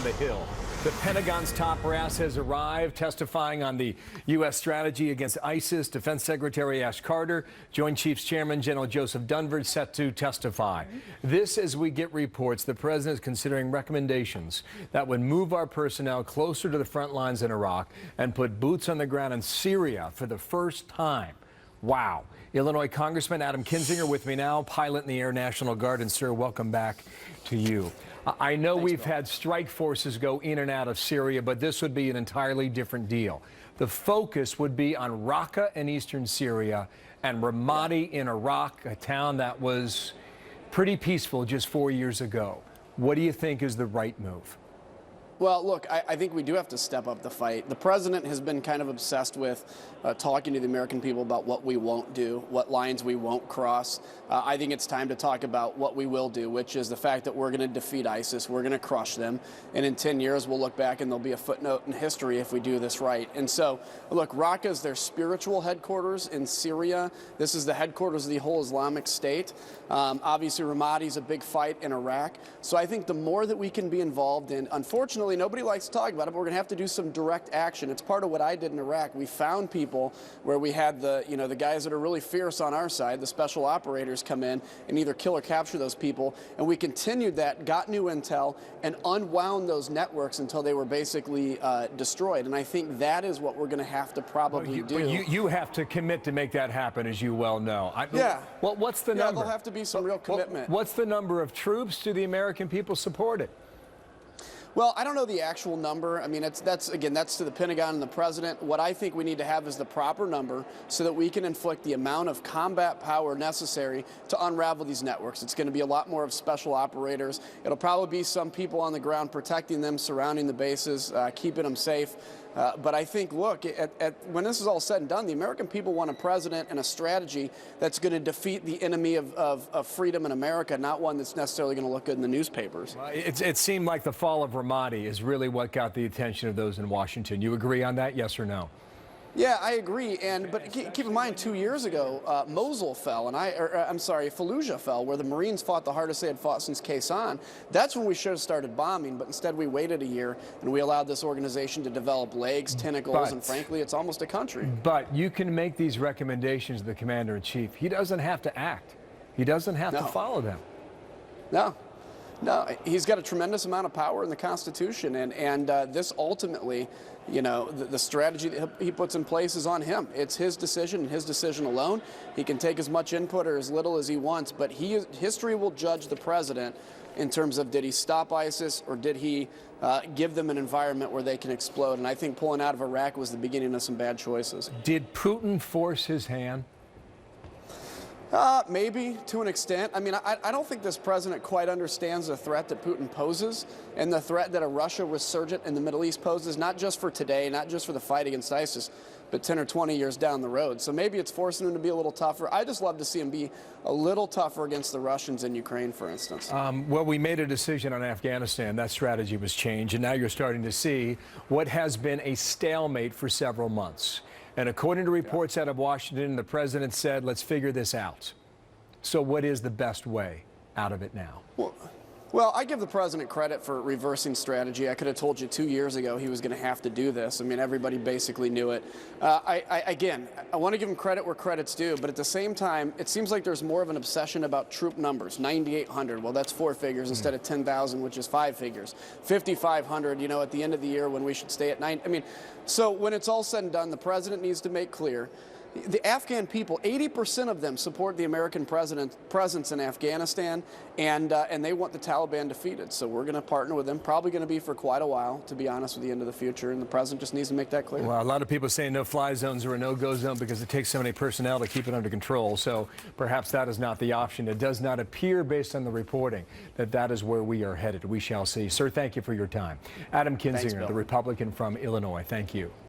on the Hill. The Pentagon's top brass has arrived, testifying on the U.S. strategy against ISIS. Defense Secretary Ash Carter, Joint Chiefs Chairman General Joseph Dunford set to testify. This as we get reports the president is considering recommendations that would move our personnel closer to the front lines in Iraq and put boots on the ground in Syria for the first time. Wow. Illinois Congressman Adam Kinzinger with me now, pilot in the Air National Guard. And, sir, welcome back to you. I know we've had strike forces go in and out of Syria, but this would be an entirely different deal. The focus would be on Raqqa in eastern Syria and Ramadi in Iraq, a town that was pretty peaceful just 4 years ago. What do you think is the right move? Well, look, I think we do have to step up the fight. The president has been kind of obsessed with talking to the American people about what we won't do, what lines we won't cross. I think it's time to talk about what we will do, which is the fact that we're going to defeat ISIS, we're going to crush them, and in 10 years we'll look back and there'll be a footnote in history if we do this right. And so, look, Raqqa is their spiritual headquarters in Syria. This is the headquarters of the whole Islamic State. Obviously, Ramadi is a big fight in Iraq. So I think the more that we can be involved in, unfortunately, nobody likes to talk about it, but we're going to have to do some direct action. It's part of what I did in Iraq. We found people where we had the guys that are really fierce on our side, the special operators, come in and either kill or capture those people. And we continued that, got new intel, and unwound those networks until they were basically destroyed. And I think that is what we're going to have to probably do. But you have to commit to make that happen, as you well know. Yeah. Well, what's the number? There'll have to be some real commitment. What's the number of troops? Do the American people support it? Well, I don't know the actual number. I mean, that's to the Pentagon and the president. What I think we need to have is the proper number so that we can inflict the amount of combat power necessary to unravel these networks. It's going to be a lot more of special operators. It'll probably be some people on the ground protecting them, surrounding the bases, keeping them safe. But I think, look, when this is all said and done, the American people want a president and a strategy that's going to defeat the enemy of freedom in America, not one that's necessarily going to look good in the newspapers. Well, it seemed like the fall of Ramadi is really what got the attention of those in Washington. You agree on that, yes or no? Yeah, I agree. But keep in mind, 2 years ago, Mosul fell, and Fallujah fell, where the Marines fought the hardest they had fought since Quezon. That's when we should have started bombing, but instead we waited a year, and we allowed this organization to develop legs, tentacles, and frankly, it's almost a country. But you can make these recommendations to the commander-in-chief. He doesn't have to act. He doesn't have to follow them. No, he's got a tremendous amount of power in the Constitution, and this ultimately, the strategy that he puts in place is on him. It's his decision and his decision alone. He can take as much input or as little as he wants, but history will judge the president in terms of did he stop ISIS or did he give them an environment where they can explode. And I think pulling out of Iraq was the beginning of some bad choices. Did Putin force his hand? Maybe, to an extent. I mean, I don't think this president quite understands the threat that Putin poses and the threat that a Russia resurgent in the Middle East poses, not just for today, not just for the fight against ISIS, but 10 or 20 years down the road. So maybe it's forcing him to be a little tougher. I just love to see him be a little tougher against the Russians in Ukraine, for instance. Well, we made a decision on Afghanistan. That strategy was changed, and now you're starting to see what has been a stalemate for several months. And according to reports out of Washington, the president said, let's figure this out. So what is the best way out of it now? Well, I give the president credit for reversing strategy. I could have told you 2 years ago he was going to have to do this. I mean, everybody basically knew it. Again, I want to give him credit where credit's due, but at the same time, it seems like there's more of an obsession about troop numbers. 9,800, well, that's 4 figures instead of 10,000, which is 5 figures. 5,500, at the end of the year when we should stay at 9. I mean, so when it's all said and done, the president needs to make clear the Afghan people, 80% of them support the American presence in Afghanistan, and they want the Taliban defeated. So we're going to partner with them, probably going to be for quite a while, to be honest, with the end of the future, and the president just needs to make that clear. Well, a lot of people say no-fly zones are a no-go zone because it takes so many personnel to keep it under control, so perhaps that is not the option. It does not appear, based on the reporting, that that is where we are headed. We shall see. Sir, thank you for your time. Adam Kinzinger, the Republican from Illinois, thank you.